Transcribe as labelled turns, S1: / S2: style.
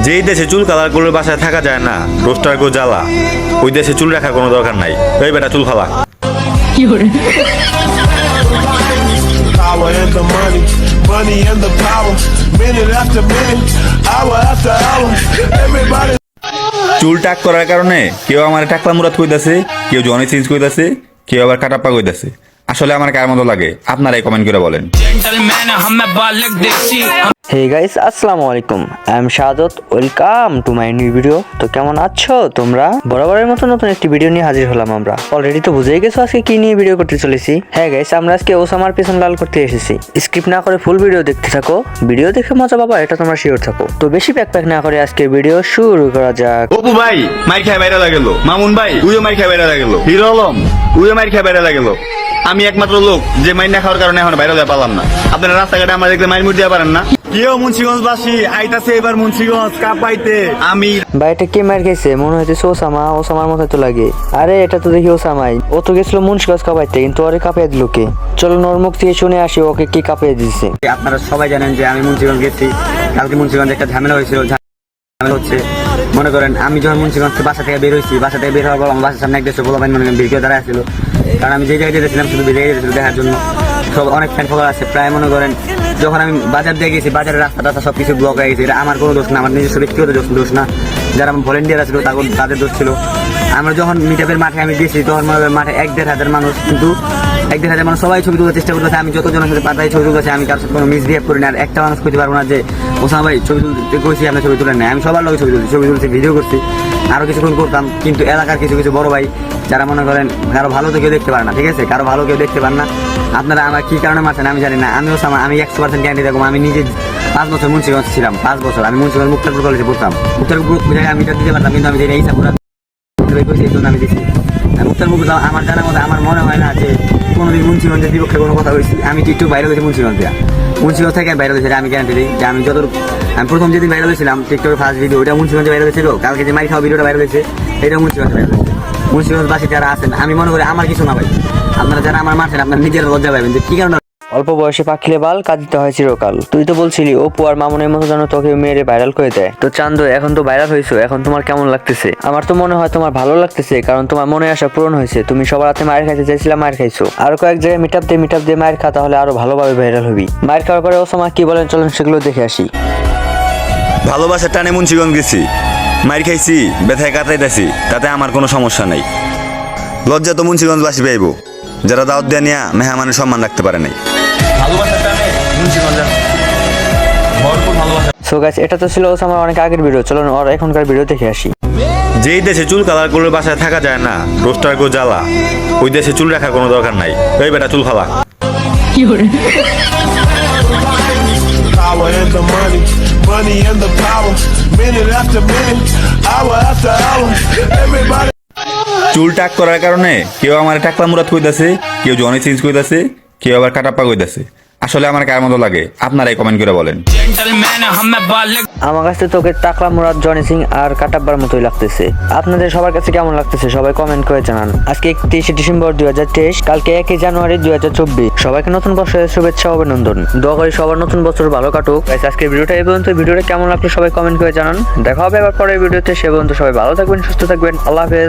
S1: যেই দেশে চুল কালার করলে বাসায় থাকা যায় না, রোস্টার গো জ্বালা, ওই দেশে চুল রাখার কোনো দরকার নাই। এই বেটা চুল ফালা।
S2: Power and the money, money and the power. Minute after minute, hour after hour. Everybody.
S1: চুল টাক করার কারণে কেউ আমার টাকলা মুরাদ কইতাছে, কেউ জনি চেঞ্জ কইতাছে, কেউ আবার কাটাপ্পা কইতাছে। আসলে আমার কার মতো লাগে আপনারাই কমেন্ট করে বলেন।
S3: হে গাইস, আসসালামু আলাইকুম। I am Shahadat, welcome to my new video. তো কেমন আছো তোমরা? বরাবরের মতো নতুন একটি ভিডিও নিয়ে হাজির হলাম আমরা। অলরেডি তো বুঝেই গেছো আজকে কি নিয়ে ভিডিও করতে চলেছি। হ্যাঁ গাইস, আমরা আজকে ওসামার পেছন লাল করতে এসেছি। স্কিপ না করে ফুল ভিডিও দেখতে থাকো, ভিডিও দেখে মজা পাবা, এটা তোমরা শিওর থাকো। তো বেশি প্যাক না করে আজকে ভিডিও শুরু করা যাক।
S1: অপু ভাই মাইর খায় বাইরে লাগলো, মামুন ভাই উইও মাইর খায় বাইরে লাগলো, হিরো আলম উইও মাইর খায় বাইরে লাগলো। আমি একমাত্র লোক যে মাইর না খাওয়ার কারণে এখন বাইরে পালাম না। আপনারা রাস্তাঘাটে আমার দেখলে মাইর মুড় দিতে পারেন না। কেউ মুন্সিগঞ্জবাসী আইতাছে এবার মুন্সিগঞ্জ কাপাইতে। আমি
S3: ভাইটা কে মার খেয়েছে? মনে হইতেছে ওসামার মতো তো লাগে। আরে এটা তো দেখি ওসামাই। ও তো গেছিল মুন্সিগঞ্জ কাপাইতে, কিন্তু ওরে কাঁপিয়ে দিল কে? চলো নোর মুখ থেকে শুনে আসি ওকে কি কাঁপিয়ে দিচ্ছে।
S4: আপনারা সবাই জানেন যে আমি মুন্সিগঞ্জ গেছি। কালকে মুন্সিগঞ্জে একটা ঝামেলা হয়েছিল। ঝামেলা হচ্ছে, মনে করেন আমি যখন মুন্সিগঞ্জ বাসা থেকে বের হয়েছি, বাসা থেকে বের হওয়ার পর আমার বাসার সামনে এক দেশে বলা মনে করেন ভিড় দাঁড়ায় ছিল। কারণ আমি যে জায়গায় যেতেছিলাম শুধু জায়গায় যেতেছিল দেখার জন্য। সব অনেক ফ্যান ফলোয়ার আছে। প্রায় মনে করেন যখন আমি বাজার দিয়ে গেছি, বাজারের রাস্তা সবকিছু ব্লক হয়ে গেছে। এটা আমার কোনো দোষ না, আমার নিজস্ব ব্যক্তিগত দোষ না। যারা ভলেন্টিয়ার ছিল তাদের দোষ ছিল। আমরা যখন মিটআপের মাঠে আমি গেছি, তখন মাঠে 1-1.5 মানুষ, কিন্তু 1-1.5 মানুষ সবাই ছবি তোলার চেষ্টা করতেছে। আমি যতজনের সাথে পাতায় ছবি তুলতেছি, আমি কারোর সাথে কোনো মিসবিহেভ করি না। আর একটা মানুষ করতে পারবো না যে ওসামা ভাই ছবি তুলতে কইছি আমরা ছবি তুলেন না। আমি সবার লোক ছবি তুলছি, ভিডিও করছি, আরো কিছুক্ষণ করতাম। কিন্তু এলাকার কিছু বড় ভাই যারা মনে করেন কারো ভালো তো কেউ দেখতে পারে না, ঠিক আছে, কারো ভালো কেউ দেখতে পারে না। আপনারা আমার কি কারণে মারছেন আমি জানি না। আমি 100% গ্যারান্টি দেখবো। আমি নিজে 5 বছর মুন্সিগঞ্জ ছিলাম, 5 বছর আমি মুন্সিগঞ্জ মুক্তারপুর কলেজে পড়তাম। মুক্তারপুর জায়গায় আমি দিতে পারতাম, কিন্তু আমি জানি এই সাপুরা আমি দিচ্ছি মুক্তারপুর। আমার জানার মধ্যে আমার মনে হয় না যে কোনোদিন মুন্সিগঞ্জের বিপক্ষে কোনো কথা হয়েছি। আমি একটু বাইরে হয়েছি মুন্সিগঞ্জ থেকে বাইরে হয়েছে। আমি গ্যারান্টি দিই যে আমি আমি প্রথম যেদিন বাইরে হয়েছিলাম টিকটকের ফার্স্ট ভিডিও, ওটা মুন্সিগঞ্জে বাইরে হয়েছিল। কালকে যে মারি খাওয়া ভিডিওটা বাইরে হয়েছে, এটা মুন্সিগঞ্জে বাইরে হয়েছে। মুন্সিগঞ্জবাসী যারা আছেন, আমি মনে করি আমার কিছু না ভাই। আপনারা যারা আমার মারছেন আপনার নিজের লজ্জা পাবেন যে কি কারণে।
S3: অল্প বয়সে পাখিলে বাল কাঁদিতে হয় চিরকাল। তুই তো বলছিলি অপু আর মামুনের মতো যেন তোকে মেরে ভাইরাল করে দেয়। তো চান্দু, এখন তো ভাইরাল হয়েছো, এখন তোমার কেমন লাগতেছে? আমার তো মনে হয় তোমার ভালো লাগতেছে, কারণ তোমার মনে আশা পূরণ হয়েছে। তুমি সবার হাতে মায়ের খাইতে চাইছিলা, মায়ের খাইছো। আর কয়েক জায়গায় মিটআপ দিয়ে মায়ের খা, তাহলে আরো ভালোভাবে ভাইরাল হবি। মায়ের খাওয়ার পরে ওসামা কি বলেন চলেন সেগুলো দেখে আসি।
S1: ভালোবাসার টানে মুন্সিগঞ্জ গেছি, মাইর খাইছি, ব্যথায় কাটাইতেছি, তাতে আমার কোনো সমস্যা নাই। লজ্জা তো মুন্সিগঞ্জবাসী পাইব যারা দাওয়াত দেয়া নিয়ে মেহমানের সম্মান রাখতে পারে নাই।
S3: সো গাইস, এটা তো ছিল ওসামার অনেক আগের ভিডিও। চলুন ওর এখনকার ভিডিও দেখে আসি।
S1: যেই দেশে চুল কালার করলে বাসায় থাকা যায় না, রোস্টার গো জ্বালা, ওই দেশে চুল রাখার কোনো দরকার নাই। এই বেটা চুল ফালা।
S2: Power and the money, money and the power. Minute after minute, hour after hour. Everybody.
S1: চুল টাক করার কারণে কেউ আমার টাকলা মুরাদ কইতাছে, কেউ জনি চেঞ্জ কইতাছে, কেউ আবার কাটাপ্পা কইতাছে। আসলে আমার কার মতো লাগে আপনারাই কমেন্ট করে বলেন।
S3: আমার কাছে তোকে টাকলা মুরাদ, জনি সিং আর কাটাব্বার মতোই লাগতেছে। আপনাদের সবার কাছে কেমন লাগতেছে সবাই কমেন্ট করে জানান। আজকে 31শে ডিসেম্বর 2023, কালকে 1 জানুয়ারি 2024। সবাইকে নতুন বছরের শুভেচ্ছা অভিনন্দন। দোয়া করি সবার নতুন বছর ভালো কাটুক। আজকের ভিডিওটা এই পর্যন্ত। ভিডিওটা কেমন লাগলো সবাই কমেন্ট করে জানান। দেখা হবে এবার পরের ভিডিওতে। সে পর্যন্ত সবাই ভালো থাকবেন, সুস্থ থাকবেন। আল্লাহ হাফেজ।